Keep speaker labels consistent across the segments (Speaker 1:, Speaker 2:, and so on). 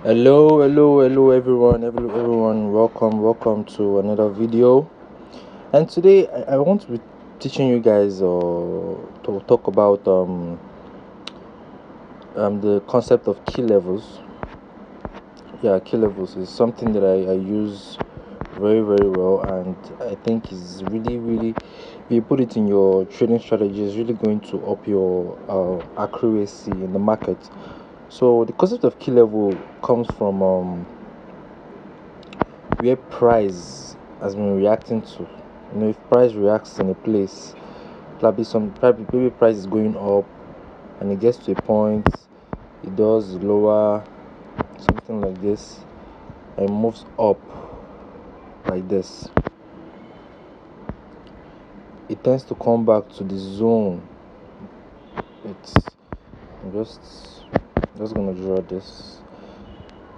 Speaker 1: Hello everyone. Welcome to another video. And today I want to be teaching you guys to talk about the concept of key levels. Yeah, key levels is something that I use very well, and I think is really, if you put it in your trading strategy, is really going to up your accuracy in the market. So the concept of key level comes from where price has been reacting to. If price reacts in a place, probably maybe price is going up and it gets to a point, it does lower, something like this, and moves up like this. It tends to come back to the zone. I'm just gonna draw this.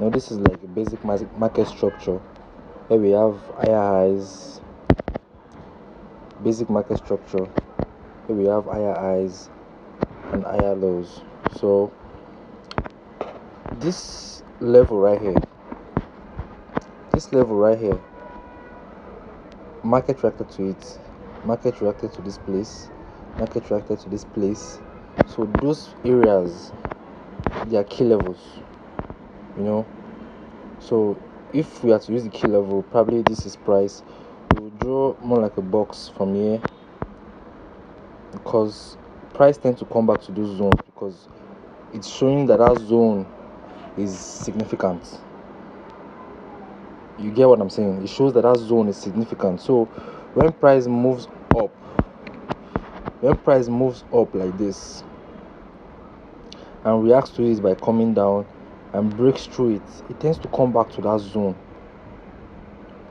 Speaker 1: This is like a basic market structure where we have higher highs, basic market structure where we have higher highs and higher lows. So this level right here, market reacted to it, market reacted to this place, market reacted to this place. So those areas, they are key levels. So if we are to use the key level, probably this is price, we will draw more like a box from here, because price tends to come back to those zones because it's showing that zone is significant. You get what I'm saying? It shows that zone is significant. So when price moves up like this and reacts to it by coming down and breaks through it, it tends to come back to that zone.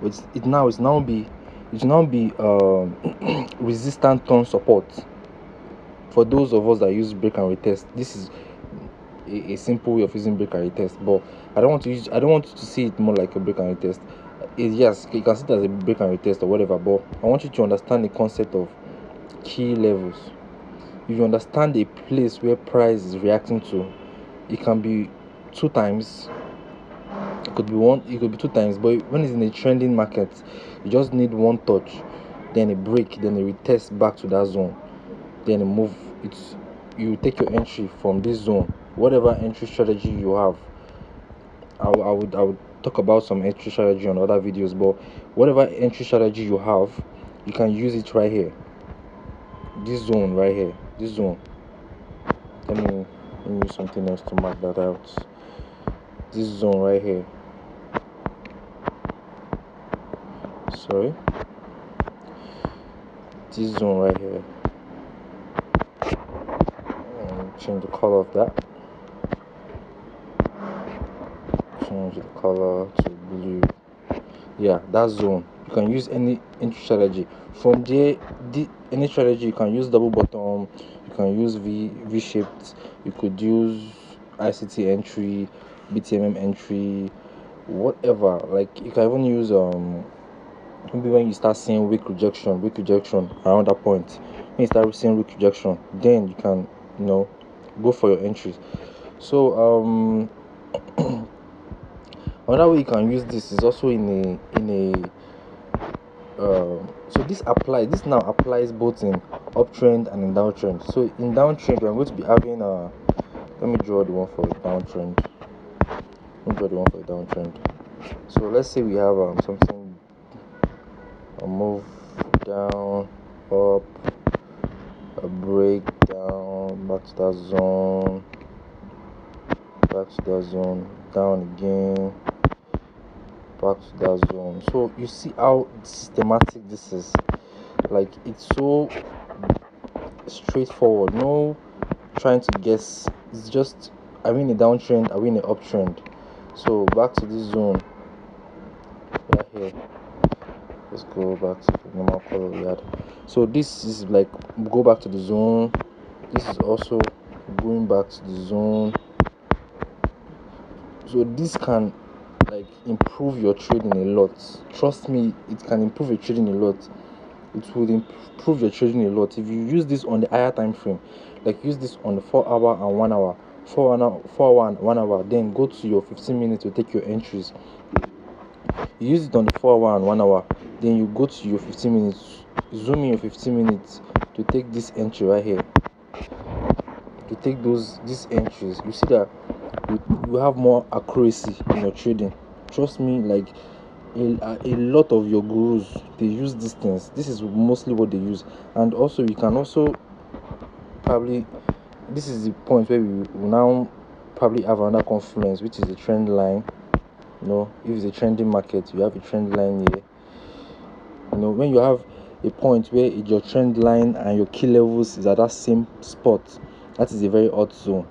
Speaker 1: It's now be resistant turn support. For those of us that use break and retest, this is a simple way of using break and retest, but I don't want you to see it more like a break and retest. Yes, you can see it as a break and retest or whatever, but I want you to understand the concept of key levels. If you understand a place where price is reacting to, it can be 2 times, it could be 2 times, but when it's in a trending market, you just need one touch, then a break, then a retest back to that zone, then a move. You take your entry from this zone, whatever entry strategy you have. I would talk about some entry strategy on other videos, but whatever entry strategy you have, you can use it right here. This zone right here, this zone. Let me use something else to mark that out. This zone right here. Sorry. This zone right here. Change the color of that. Change the color to blue. Yeah, that zone. You can use any entry strategy from there. Any strategy you can use: double bottom, you can use V shaped, you could use ICT entry, btmm entry, whatever. Like, you can even use maybe when you start seeing weak rejection around that point. When you start seeing weak rejection, then you can go for your entries. So another way you can use this is also in a so this now applies both in uptrend and in downtrend. So in downtrend, we're going to be having let me draw the one for a downtrend. So let's say we have something, a move down, up, a break down, back to that zone, down again, back to that zone. So you see how systematic this is. Like, it's so straightforward, no trying to guess. It's just, are we in a downtrend, are we in an uptrend? So back to this zone right here. Let's go back to the normal color we had. So this is like, go back to the zone. This is also going back to the zone. So this can improve your trading a lot. Trust me, it can improve your trading a lot. It will improve your trading a lot if you use this on the higher time frame. Like, use this on the 4 hour and 1 hour. for 1 hour, then go to your 15 minutes to take your entries. You use it on the 4 hour and 1 hour, then you go to your 15 minutes, zoom in your 15 minutes to take this entry right here, to take these entries. You see that you have more accuracy in your trading. Trust me, like a lot of your gurus, they use these things. This is mostly what they use. And also you can also probably, this is the point where we will now probably have another confluence, which is the trend line. If it's a trending market, you have a trend line here. When you have a point where your trend line and your key levels is at that same spot, that is a very hot zone.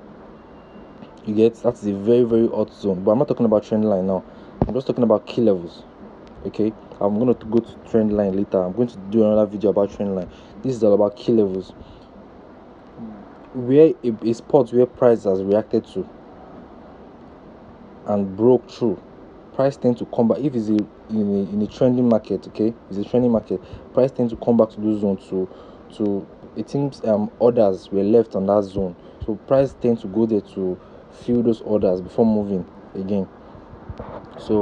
Speaker 1: You get, that's a very, very hot zone. But I'm not talking about trend line now. I'm just talking about key levels. Okay, I'm going to go to trend line later. I'm going to do another video about trend line. This is all about key levels, where a spot where price has reacted to and broke through. Price tends to come back. If it's in a trending market, okay, it's a trending market, price tends to come back to those zones. To it seems orders were left on that zone, so price tends to go there to fill those orders before moving again. So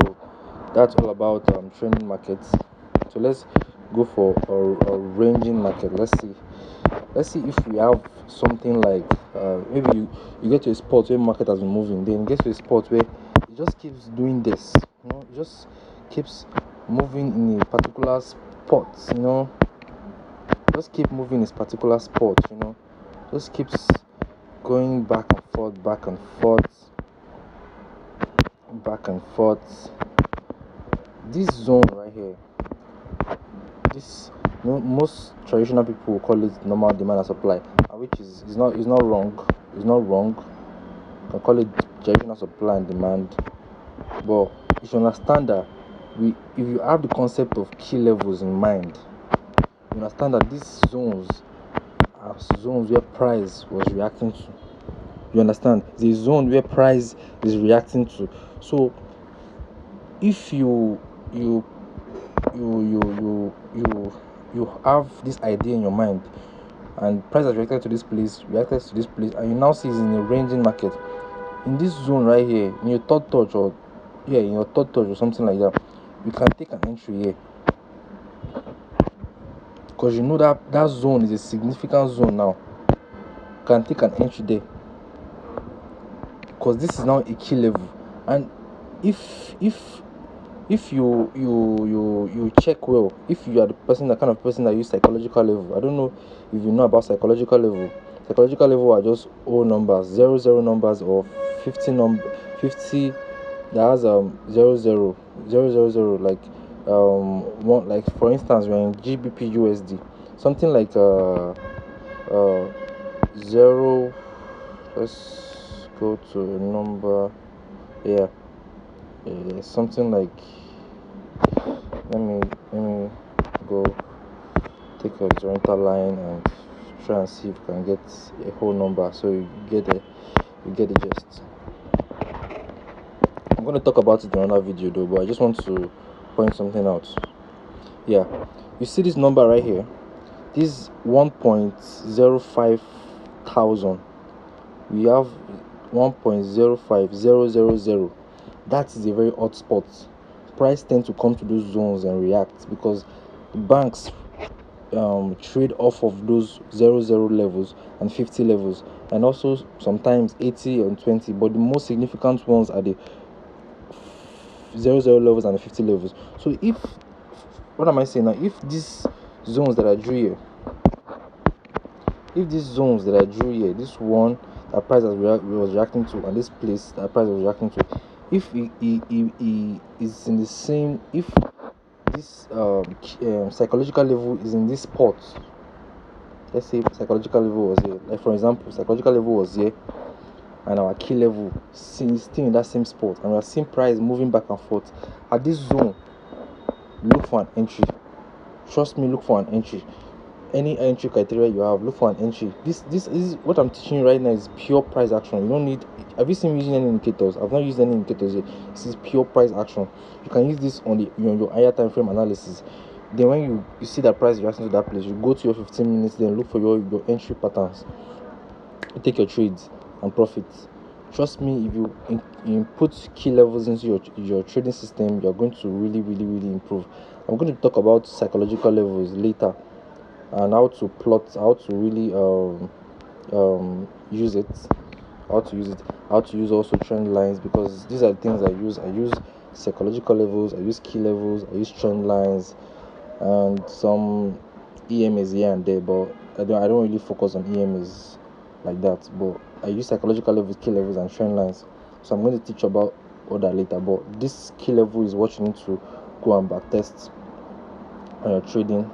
Speaker 1: that's all about trending markets. So let's go for a ranging market. Let's see if we have something like maybe you get to a spot where market has been moving, then you get to a spot where it just keeps doing this. It just keeps moving in a particular spot. Just keep moving in this particular spot. Just keeps going back and forth, back and forth, back and forth. This zone right here, this most traditional people will call it normal demand and supply, which is not wrong. It's not wrong. You can call it traditional supply and demand, but you should understand that if you have the concept of key levels in mind, you understand that these zones are zones where price was reacting to. You understand? The zone where price is reacting to. So if you have this idea in your mind, and price has reacted to this place, and you now see it's in a ranging market, in this zone right here, in your third touch or something like that, you can take an entry here, because you know that zone is a significant zone. Now you can take an entry there, because this is now a key level. And if you check well, if you are the kind of person that use psychological level, I don't know if you know about psychological level. Psychological level are just all numbers, 00 numbers, or 50 that has 00 like one, like for instance we're in GBP USD, something like 0. Let's go to a number. Yeah, something like, let me go take a horizontal line and try and see if we can get a whole number, so you get the gist. I'm going to talk about it in another video though, but I just want to point something out. Yeah, you see this number right here, this 1.05 thousand, we have 1.05000. That is a very hot spot. Price tend to come to those zones and react, because the banks trade off of those 00 levels and 50 levels, and also sometimes 80 and 20, but the most significant ones are the 00 levels and the 50 levels. So what am I saying now? If these zones that I drew here, this one that price was reacting to, and this place that price was reacting to, if he is in the same, if this psychological level is in this spot, let's say psychological level was here, like for example psychological level was here, and our key level is still in that same spot, and we are seeing price moving back and forth at this zone, look for an entry. Trust me, look for an entry. Any entry criteria you have, look for an entry. This is what I'm teaching you right now, is pure price action. You don't need, have you seen me using any indicators? I've not used any indicators yet. This is pure price action. You can use this on your higher time frame analysis. Then when you see that price reacting to that place, you go to your 15 minutes, then look for your entry patterns. You take your trades and profits. trust me, if you input key levels into your trading system, you're going to really improve. I'm going to talk about psychological levels later, and how to plot, how to really use it, how to use also trend lines, because these are the things I use. I use psychological levels, I use key levels, I use trend lines, and some EMAs here and there, but I don't really focus on EMAs like that. But I use psychological levels, key levels, and trend lines. So I'm going to teach about all that later. But this key level is what you need to go and backtest when you're trading.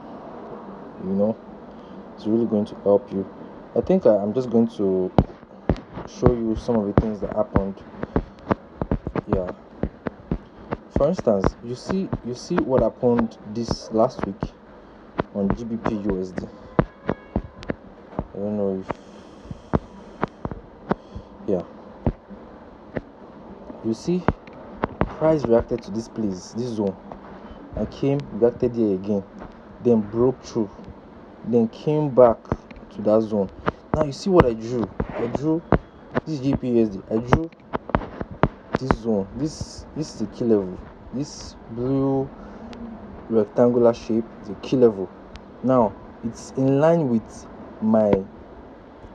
Speaker 1: It's really going to help you. I think I'm just going to show you some of the things that happened. Yeah. For instance, you see what happened this last week on GBP USD. I don't know if, yeah, you see price reacted to this zone, and came, reacted here again, then broke through, then came back to that zone. Now you see what I drew this GBP USD. I drew this zone. This is the key level. This blue rectangular shape is a key level. Now it's in line with my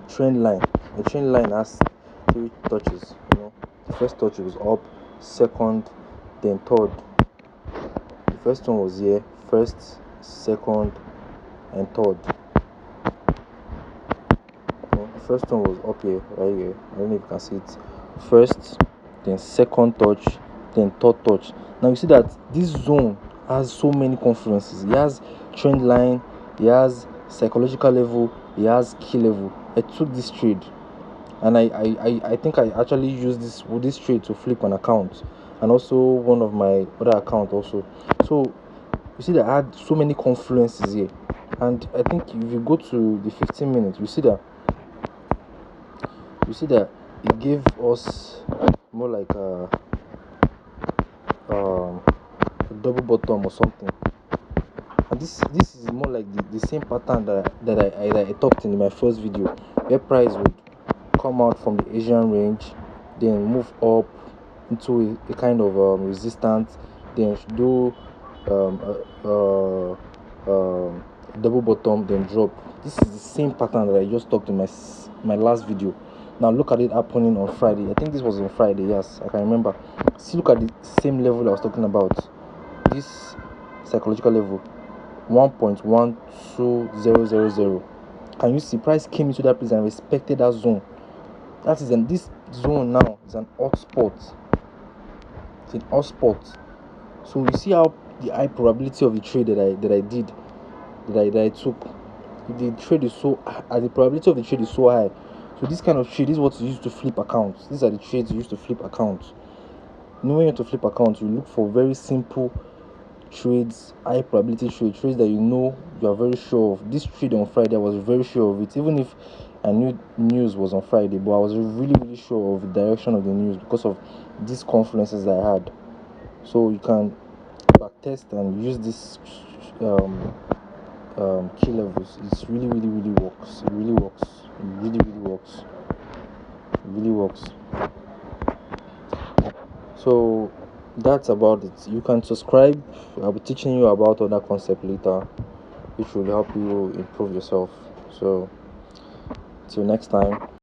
Speaker 1: trend line. The trend line has 3 touches. The first touch was up, second, then third. The first one was here, first, second, and third. The first one was up here, right here. I don't know if you can see it. First, then second touch, then third touch. Now you see that this zone has so many confluences. It has trend line, it has psychological level, it has key level. I took this trade, and I think I actually used this trade to flip an account, and also one of my other account also. So you see that I had so many confluences here, and I think if you go to the 15 minutes, you see that it gave us more like a double bottom or something. And this is more like the same pattern that I talked in my first video, where price would come out from the Asian range, then move up into a kind of resistance, then do double bottom, then drop. This is the same pattern that I just talked in my last video. Now look at it happening on Friday. I think this was on Friday. Yes, I can remember. See, look at the same level I was talking about. This psychological level, 1.12000. Can you see price came into that place and respected that zone? That is, and this zone now is an hot spot. It's an hot spot. So you see how the high probability of the trade that I took. If the trade is so, the probability of the trade is so high. So this kind of trade is what you use to flip accounts. These are the trades you use to flip accounts. When you want to flip accounts, you look for very simple trades, high probability trades that you are very sure of. This trade on Friday, I was very sure of it, even if I knew news was on Friday, but I was really sure of the direction of the news because of these confluences that I had. So you can backtest and use this key levels. It's really works. It really works. It really works. It really works. So that's about it. You can subscribe. I'll be teaching you about other concepts later, which will help you improve yourself. So till next time.